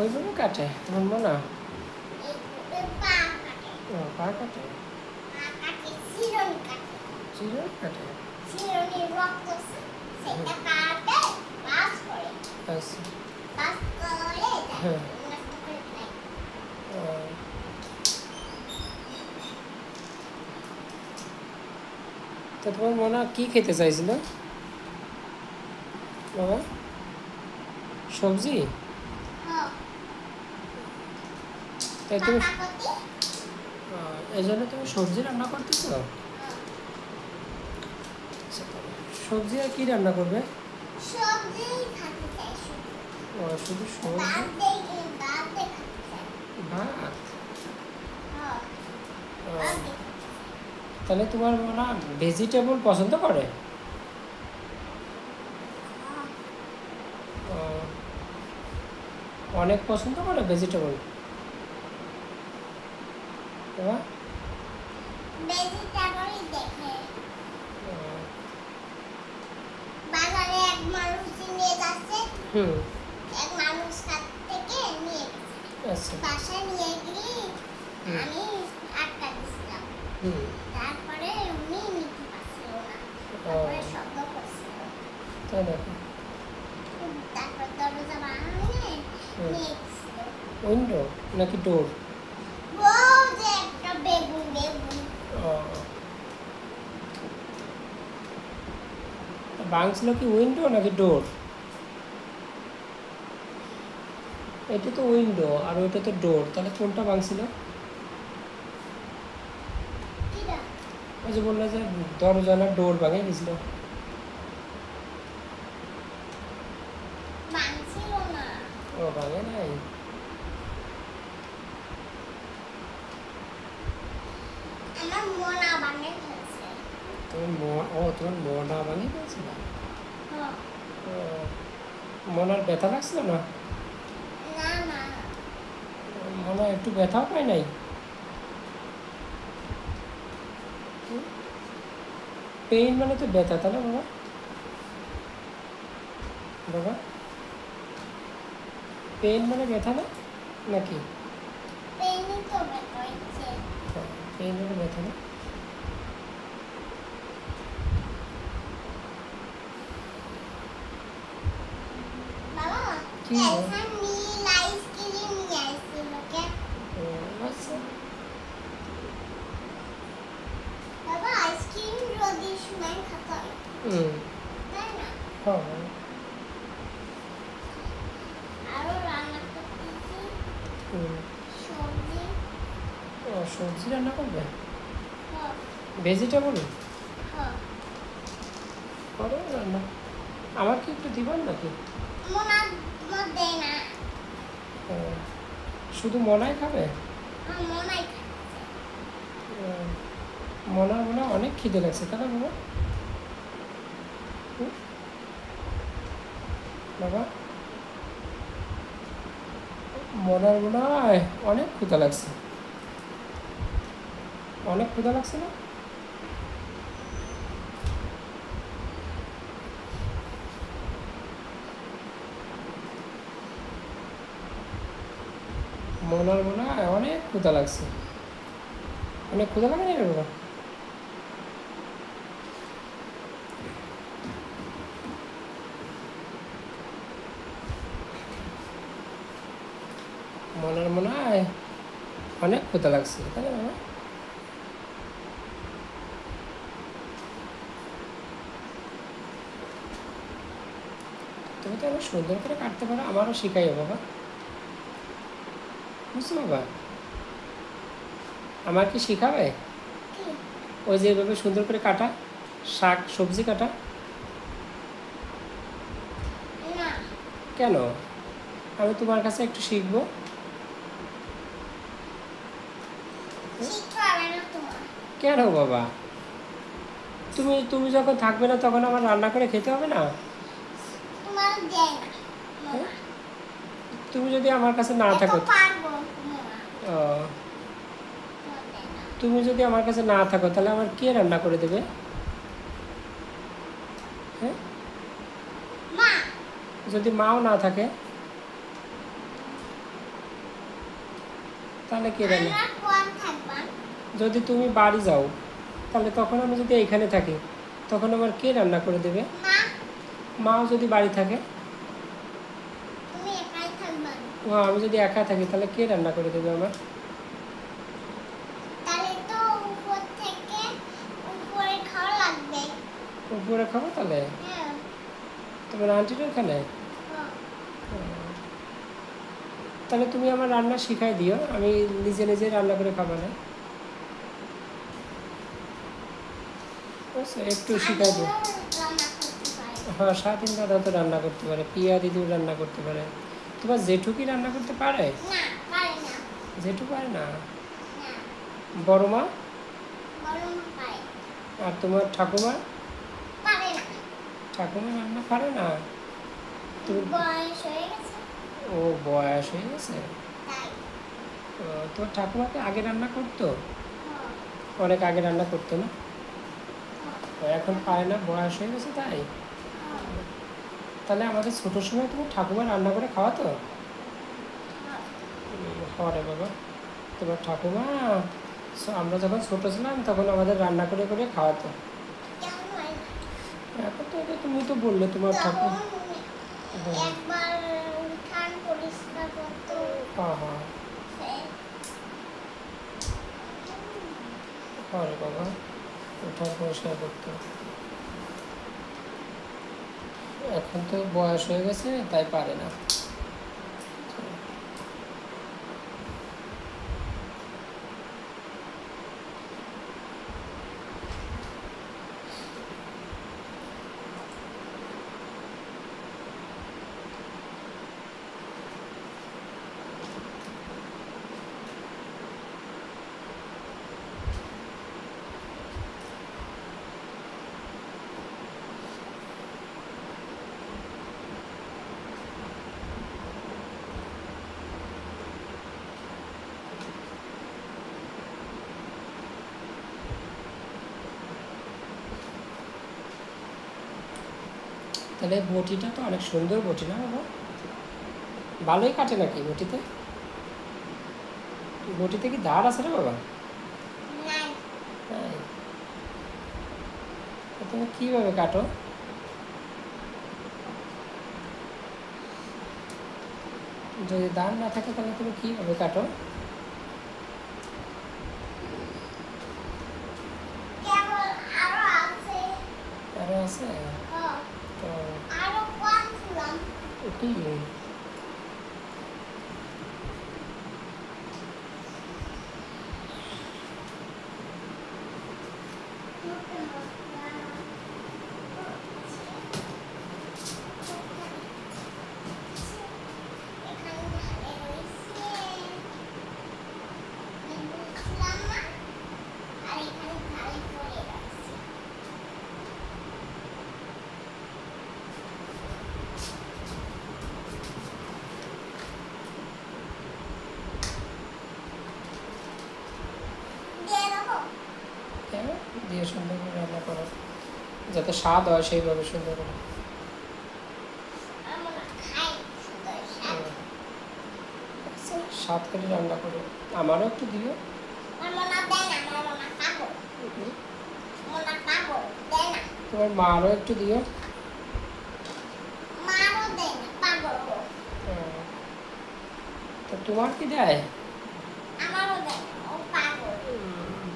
ওইভাবে কাটে তোমার মনে? পা কাটে। পা কাটে? পা কাটে, চিরুনি কাটে। চিরুনি কাটে? চিরুনির রক্ত সেটা কাটে, বাস করে। আচ্ছা। বাস করে হ্যাঁ। নষ্ট করে দেয়। তো তোমার মনে কি খেতে চাইছিল বাবা? সবজি? হ্যাঁ। তাই তুমি পাকাপাকি? এই জন্য তুমি সবজি রান্না করতেছো? হ্যাঁ। সবজি আর কি রান্না করবে? সবজি খেতে চাই শুধু। শুধু সবজি? ভাত দিয়ে খেতে চাই। ভাত? হ্যাঁ। ভাত দিয়ে খেতে চাই। তাহলে তোমার মনে ভেজিটেবল পছন্দ করে? হ্যাঁ। অনেক পছন্দ করে ভেজিটেবল? ভেজিটেবলই দেখে। বাজারে এক মানুষ নিয়ে যাচ্ছে। এক মানুষ কাছ থেকে নিয়ে গেছে। আচ্ছা। বাসায় নিয়ে গিয়ে আমি আটকা দিয়েছিলাম। তারপরে উনি নিতে পারছিল না। তারপরে শব্দ করছিল। তাই নাকি? তারপর দরজা ভাঙিয়ে নিয়ে গেছিল। উইন্ডো নাকি ডোর? ও যে একটা বেগুন বেগুন। ভাঙছিল কি উইন্ডো নাকি ডোর? এটা তো উইন্ডো আর ওইটা তো ডোর, তাহলে কোনটা ভাঙছিল? কিরা? ওই যে বললো যে দরজা না ডোর ভাঙে গেছিল। ভাঙছিল না। ও ভাঙে নাই? আমার মনা ভাঙে ফেলছে। তোমার মনা ভাঙে গেছিল? হ্যাঁ। মনার ব্যথা লাগছিল না? না না। মনে একটু ব্যথাও পায় নাই? পেইন মানে তো ব্যথা, তাই না বাবা? বাবা পেইন মানে ব্যথা না নাকি? পেইনই তো ব্যথা হচ্ছে। পেইন মানে ব্যথা না? বাবা, কি? এখন নীল আইসক্রিম নিয়ে আসছিল কে? আচ্ছা। বাবা, আইসক্রিম রোদের সময় খেতে হয়। তাই না? হ্যাঁ। আরো রান্না করতেছি সবজি। সবজি রান্না করবে? হ্যাঁ। ভেজিটেবল হ্যাঁ। করো রান্না। আমার কি একটু দিবেন নাকি? মনা দেয় না। শুধু মনাই খাবে? মনাই খাচ্ছে। মনার মনে হয় অনেক খিদে লাগছে, তাই না বাবা? বাবা মনার মনে হয় অনেক ক্ষুধা লাগছে। অনেক ক্ষুধা লাগছে না? মনার মনে হয় অনেক ক্ষুধা লাগছে। অনেক ক্ষুধা লাগে না বাবা? মনার মনে হয় অনেক ক্ষুধা লাগছে, তাই না বাবা? তুমি তো অনেক সুন্দর করে কাটতে পারো, আমারও শিখাইও বাবা, বুঝছো বাবা? আমার কি শিখাবে? ওই যে এভাবে সুন্দর করে কাটা, শাক সবজি কাটা। না। কেন? আমি তোমার কাছে একটু শিখবো। শিখতে হবে না তোমার। কেন বাবা? তুমি তুমি যখন থাকবে না তখন আমার রান্না করে খেতে হবে না? তোমার দেয় না মামা। তুমি যদি আমার কাছে না এত থাকো, পারবো মামা। তোমার দেয় না। তুমি যদি আমার কাছে না থাকো তাহলে আমার কে রান্না করে দেবে? হ্যাঁ, মা। যদি মাও না থাকে? তাহলে কে রান্না? আমরা কোন থাকবা? যদি তুমি বাড়ি যাও তাহলে তখন আমি যদি এখানে থাকি তখন আমার কে রান্না করে দেবে? মা, মাও যদি বাড়ি থাকে। তুমি একাই থাকবা। ও আমি যদি একা থাকি তাহলে কে রান্না করে দেবে আমার? তাহলে তো উপর থেকে উপরে খাওয়া লাগবে। উপরে খাবো তাহলে? হ্যাঁ। তোমার আন্টির ওখানে? তাহলে তুমি আমার রান্না শিখাই দিও, আমি নিজে নিজে রান্না করে খাবো না। একটু শিখাই দিও। রান্না করতে পারি। হ্যাঁ, স্বাধীন দাদা তো রান্না করতে পারে, পিয়া দিদিও রান্না করতে পারে। তোমার জেঠু কি রান্না করতে পারে? না, পারি না। জেঠু পারে না? না, বড় মা? বড় মা পারে। আর তোমার ঠাকুমা? পারে না। ঠাকুমা রান্না পারে না? তুমি বয়স হয়ে গেছে ও বয়স হয়ে গেছে। তাই। তোমার ঠাকুমাকে আগে রান্না করতো? হ্যাঁ, অনেক আগে রান্না করতো না? হ্যাঁ, এখন পারে না, বয়স হয়ে গেছে তাই? হ্যাঁ, তাহলে আমাদের ছোটোর সময় তোমার ঠাকুমা রান্না করে খাওয়াতো? হ্যাঁ। হরে বাবা, তোমার ঠাকুমা আমরা যখন ছোটো ছিলাম তখন আমাদের রান্না করে করে খাওয়াতো। কেমন হয় না? এখন তো এটা তুমি তো বললে তোমার ঠাকুমা। তখন একবার উঠান পরিষ্কার করতো। হ্যাঁ হ্যাঁ, সে- হরে বাবা, উঠান পরিষ্কার করতো। এখন তো বয়স হয়ে গেছে তাই পারে না। তাহলে বটিটা তো অনেক সুন্দর বটি না বাবা? ভালোই কাটে নাকি বটিতে? বটিতে কি ধার আছে রে বাবা? নাই। তাই? তো তুমি কীভাবে কাটো? যদি দান না থাকে তাহলে তুমি কীভাবে কাটো? কেবল আরো আছে। আরও আছে? হ্যাঁ, তো আরো কোন ছিলাম। কি? হ্যাঁ, দিয়ে সুন্দর করে রান্না করো, যাতে স্বাদ হয় সেইভাবে সুন্দর করে। আচ্ছা, স্বাদ করে রান্না করো, আমারও একটু দিও। তোমার মারও একটু দিও। তো তোমার কি দেয়?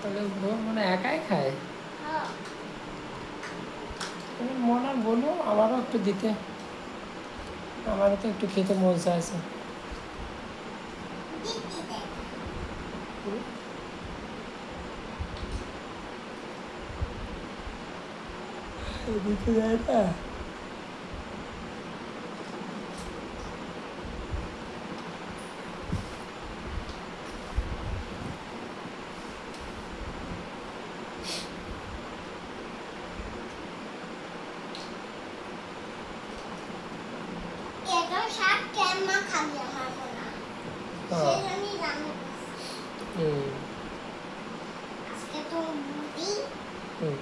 তাহলে বোন মানে একাই খায়? তুমি মনে বলো আমারও একটু দিতে, আমারও তো একটু খেতে মন চাইছে। দিতে যায় না? হুম হুম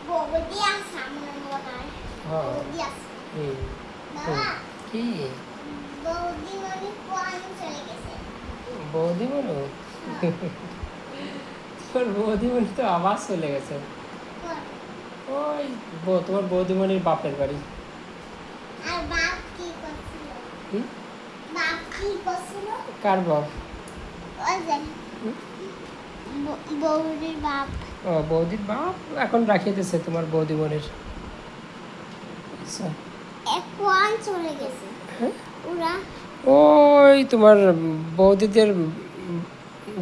বৌদি আছে আমার মনে হয়। হ্যাঁ বৌদি আছে। হুম বাবা, কি? বৌদি মানে কোন চলে গেছে। বৌদিমণি তোর বৌদিমণি তো আবার চলে গেছে। ওই তোমার বৌদিমণির বাপের বাড়ি। আর বাপ কি করছিল? হুম? বাপ কি করছিল? কার বাপ? ওই যে বৌদির বাপ। ও বৌদির বাপ এখন রাখিয়ে দিয়েছে তোমার বৌদিমণির। আচ্ছা এখন চলে গেছে হ্যাঁ ওরা। ওই তোমার বৌদিদের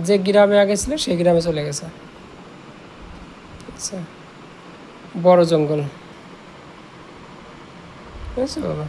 যে গ্রামে আগে ছিল সেই গ্রামে চলে গেছে। আচ্ছা বড় জঙ্গল বুঝছো বাবা।